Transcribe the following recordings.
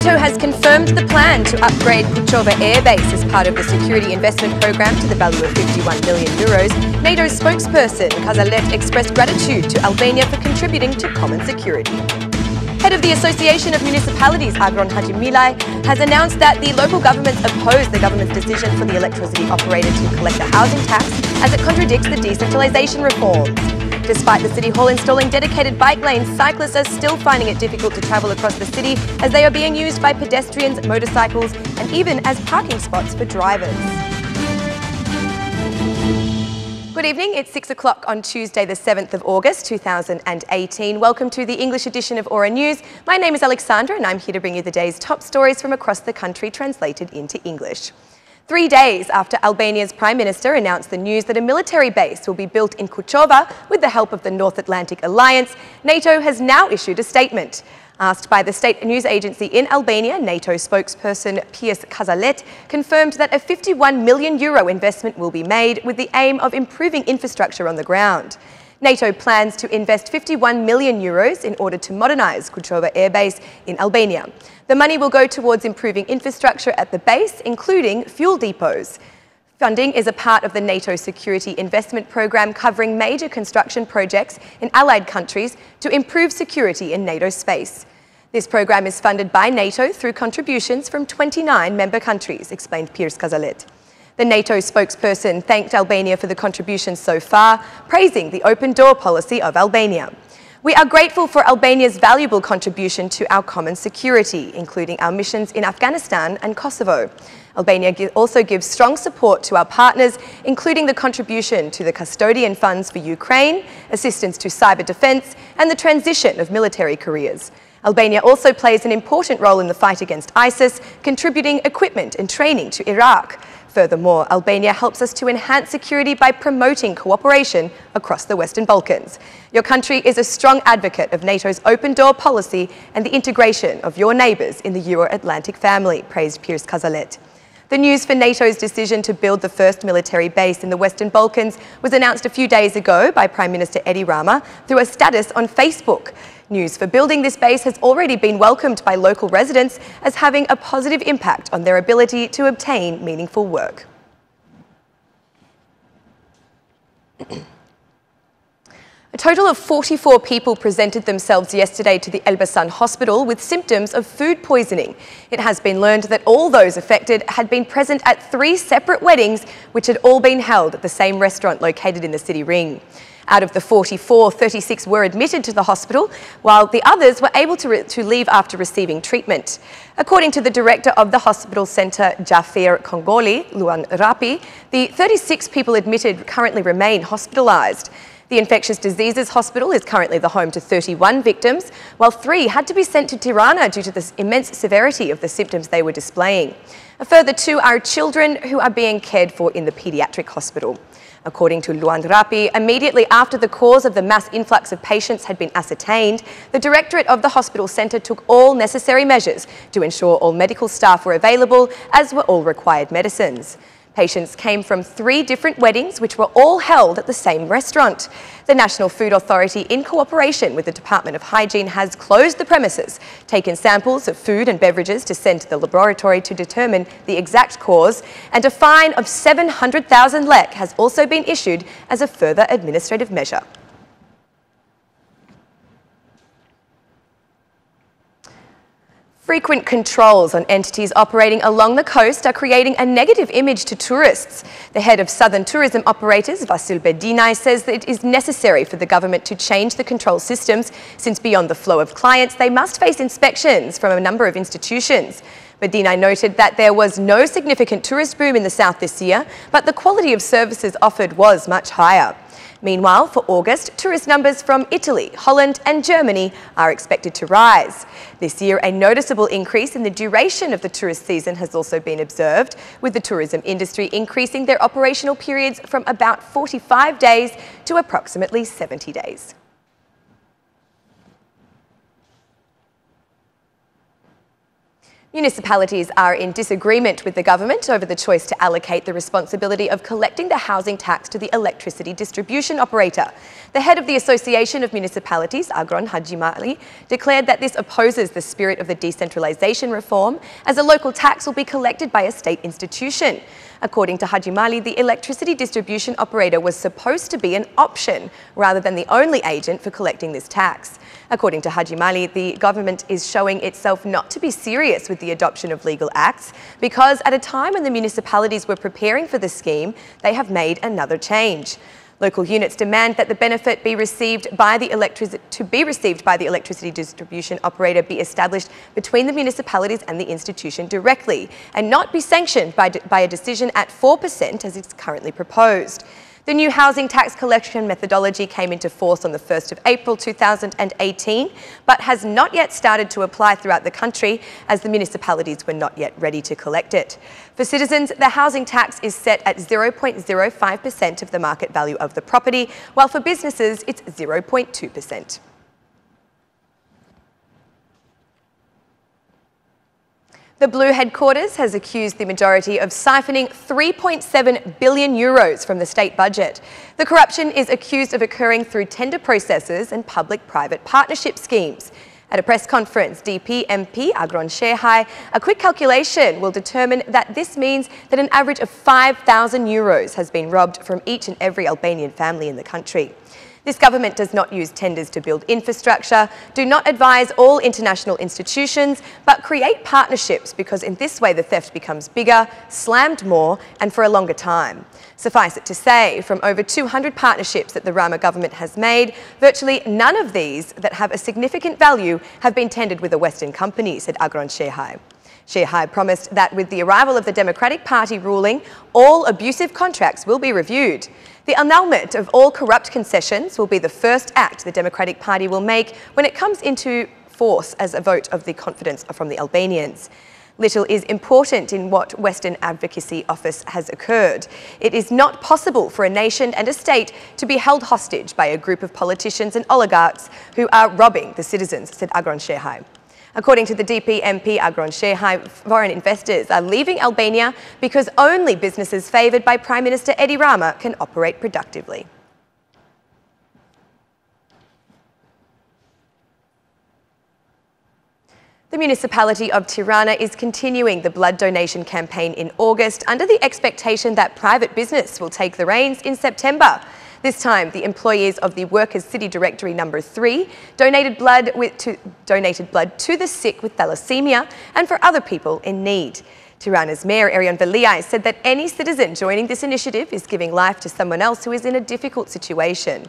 NATO has confirmed the plan to upgrade Kuchova Air Base as part of the security investment program to the value of 51 million euros. NATO's spokesperson, Kazalet, expressed gratitude to Albania for contributing to common security. Head of the Association of Municipalities, Agron Hajimilai, has announced that the local governments oppose the government's decision for the electricity operator to collect the housing tax as it contradicts the decentralisation reforms. Despite the City Hall installing dedicated bike lanes, cyclists are still finding it difficult to travel across the city as they are being used by pedestrians, motorcycles and even as parking spots for drivers. Good evening, it's 6 o'clock on Tuesday the 7th of August 2018. Welcome to the English edition of Aura News. My name is Alexandra and I'm here to bring you the day's top stories from across the country translated into English. 3 days after Albania's Prime Minister announced the news that a military base will be built in Kuchova with the help of the North Atlantic Alliance, NATO has now issued a statement. Asked by the state news agency in Albania, NATO spokesperson Piers Kazalet confirmed that a 51 million euro investment will be made with the aim of improving infrastructure on the ground. NATO plans to invest 51 million euros in order to modernise Kuchova Air Base in Albania. The money will go towards improving infrastructure at the base, including fuel depots. Funding is a part of the NATO Security Investment Programme covering major construction projects in allied countries to improve security in NATO space. This programme is funded by NATO through contributions from 29 member countries, explained Piers Kazalet. The NATO spokesperson thanked Albania for the contributions so far, praising the open door policy of Albania. We are grateful for Albania's valuable contribution to our common security, including our missions in Afghanistan and Kosovo. Albania also gives strong support to our partners, including the contribution to the custodian funds for Ukraine, assistance to cyber defence, and the transition of military careers. Albania also plays an important role in the fight against ISIS, contributing equipment and training to Iraq. Furthermore, Albania helps us to enhance security by promoting cooperation across the Western Balkans. Your country is a strong advocate of NATO's open door policy and the integration of your neighbours in the Euro-Atlantic family, praised Piers Kazalet. The news for NATO's decision to build the first military base in the Western Balkans was announced a few days ago by Prime Minister Edi Rama through a status on Facebook. News for building this base has already been welcomed by local residents as having a positive impact on their ability to obtain meaningful work. A total of 44 people presented themselves yesterday to the Elbasan Hospital with symptoms of food poisoning. It has been learned that all those affected had been present at 3 separate weddings which had all been held at the same restaurant located in the city ring. Out of the 44, 36 were admitted to the hospital, while the others were able to leave after receiving treatment. According to the director of the hospital centre, Jafir Kongoli, Luan Rapi, the 36 people admitted currently remain hospitalised. The Infectious Diseases Hospital is currently the home to 31 victims, while 3 had to be sent to Tirana due to the immense severity of the symptoms they were displaying. A further 2 are children who are being cared for in the paediatric hospital. According to Luan Rapi, immediately after the cause of the mass influx of patients had been ascertained, the Directorate of the Hospital Centre took all necessary measures to ensure all medical staff were available, as were all required medicines. Patients came from 3 different weddings, which were all held at the same restaurant. The National Food Authority, in cooperation with the Department of Hygiene, has closed the premises, taken samples of food and beverages to send to the laboratory to determine the exact cause, and a fine of 700,000 lek has also been issued as a further administrative measure. Frequent controls on entities operating along the coast are creating a negative image to tourists. The head of Southern Tourism Operators, Vasil Bedinaj, says that it is necessary for the government to change the control systems, since beyond the flow of clients, they must face inspections from a number of institutions. Bedinaj noted that there was no significant tourist boom in the south this year, but the quality of services offered was much higher. Meanwhile, for August, tourist numbers from Italy, Holland and Germany are expected to rise. This year, a noticeable increase in the duration of the tourist season has also been observed, with the tourism industry increasing their operational periods from about 45 days to approximately 70 days. Municipalities are in disagreement with the government over the choice to allocate the responsibility of collecting the housing tax to the electricity distribution operator. The head of the Association of Municipalities, Agron Hajimali, declared that this opposes the spirit of the decentralisation reform, as a local tax will be collected by a state institution. According to Hajimali, the electricity distribution operator was supposed to be an option rather than the only agent for collecting this tax. According to Hajimali, the government is showing itself not to be serious with the adoption of legal acts because at a time when the municipalities were preparing for the scheme, they have made another change. Local units demand that the benefit be received by the electricity distribution operator be established between the municipalities and the institution directly and not be sanctioned by a decision at 4% as is currently proposed. The new housing tax collection methodology came into force on the 1st of April 2018, but has not yet started to apply throughout the country as the municipalities were not yet ready to collect it. For citizens, the housing tax is set at 0.05% of the market value of the property, while for businesses it's 0.2%. The Blue headquarters has accused the majority of siphoning €3.7 billion from the state budget. The corruption is accused of occurring through tender processes and public-private partnership schemes. At a press conference, DP MP Agron Shehai, a quick calculation will determine that this means that an average of €5,000 has been robbed from each and every Albanian family in the country. This government does not use tenders to build infrastructure, do not advise all international institutions, but create partnerships because in this way the theft becomes bigger, slammed more and for a longer time. Suffice it to say, from over 200 partnerships that the Rama government has made, virtually none of these that have a significant value have been tendered with a Western company, said Agron Shehai. Shehai promised that with the arrival of the Democratic Party ruling, all abusive contracts will be reviewed. The annulment of all corrupt concessions will be the first act the Democratic Party will make when it comes into force as a vote of the confidence from the Albanians. Little is important in what Western Advocacy Office has occurred. It is not possible for a nation and a state to be held hostage by a group of politicians and oligarchs who are robbing the citizens, said Agron Shehai. According to the DP MP Agron Shehai, foreign investors are leaving Albania because only businesses favoured by Prime Minister Edi Rama can operate productively. The municipality of Tirana is continuing the blood donation campaign in August under the expectation that private business will take the reins in September. This time, the employees of the Workers' City Directory No. 3 donated blood to the sick with thalassemia and for other people in need. Tirana's Mayor, Erion Veliaj, said that any citizen joining this initiative is giving life to someone else who is in a difficult situation.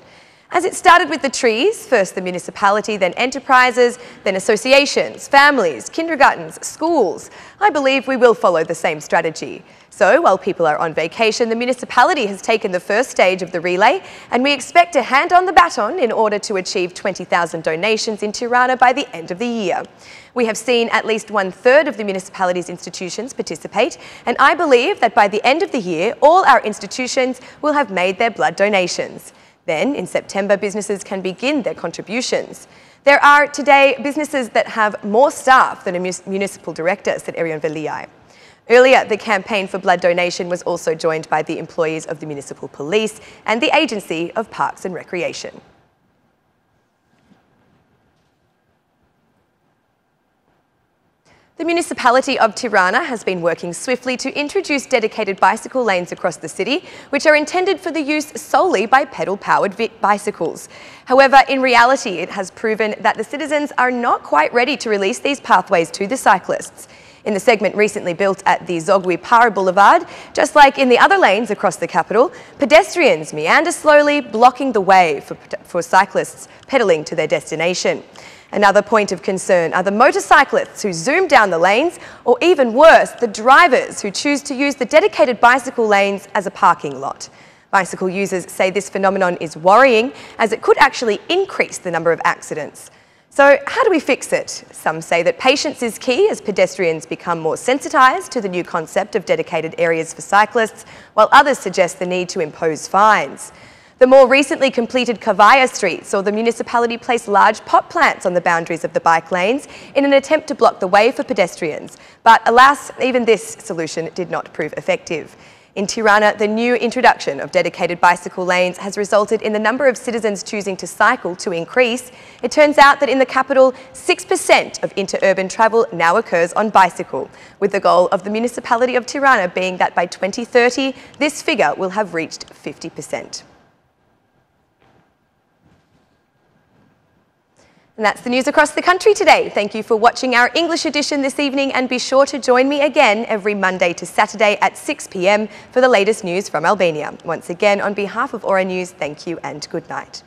As it started with the trees, first the municipality, then enterprises, then associations, families, kindergartens, schools, I believe we will follow the same strategy. So, while people are on vacation, the municipality has taken the first stage of the relay and we expect to hand on the baton in order to achieve 20,000 donations in Tirana by the end of the year. We have seen at least 1/3 of the municipality's institutions participate, and I believe that by the end of the year, all our institutions will have made their blood donations. Then, in September, businesses can begin their contributions. There are today businesses that have more staff than a municipal director, said Erion Veliaj. Earlier, the campaign for blood donation was also joined by the employees of the Municipal Police and the Agency of Parks and Recreation. The municipality of Tirana has been working swiftly to introduce dedicated bicycle lanes across the city, which are intended for the use solely by pedal-powered bicycles. However, in reality, it has proven that the citizens are not quite ready to release these pathways to the cyclists. In the segment recently built at the Zogwi Para Boulevard, just like in the other lanes across the capital, pedestrians meander slowly, blocking the way for cyclists pedalling to their destination. Another point of concern are the motorcyclists who zoom down the lanes, or even worse, the drivers who choose to use the dedicated bicycle lanes as a parking lot. Bicycle users say this phenomenon is worrying as it could actually increase the number of accidents. So how do we fix it? Some say that patience is key as pedestrians become more sensitised to the new concept of dedicated areas for cyclists, while others suggest the need to impose fines. The more recently completed Kavaya Street saw the municipality place large pot plants on the boundaries of the bike lanes in an attempt to block the way for pedestrians. But alas, even this solution did not prove effective. In Tirana, the new introduction of dedicated bicycle lanes has resulted in the number of citizens choosing to cycle to increase. It turns out that in the capital, 6% of interurban travel now occurs on bicycle, with the goal of the municipality of Tirana being that by 2030, this figure will have reached 50%. And that's the news across the country today. Thank you for watching our English edition this evening, and be sure to join me again every Monday to Saturday at 6 p.m. for the latest news from Albania. Once again, on behalf of Aura News, thank you and good night.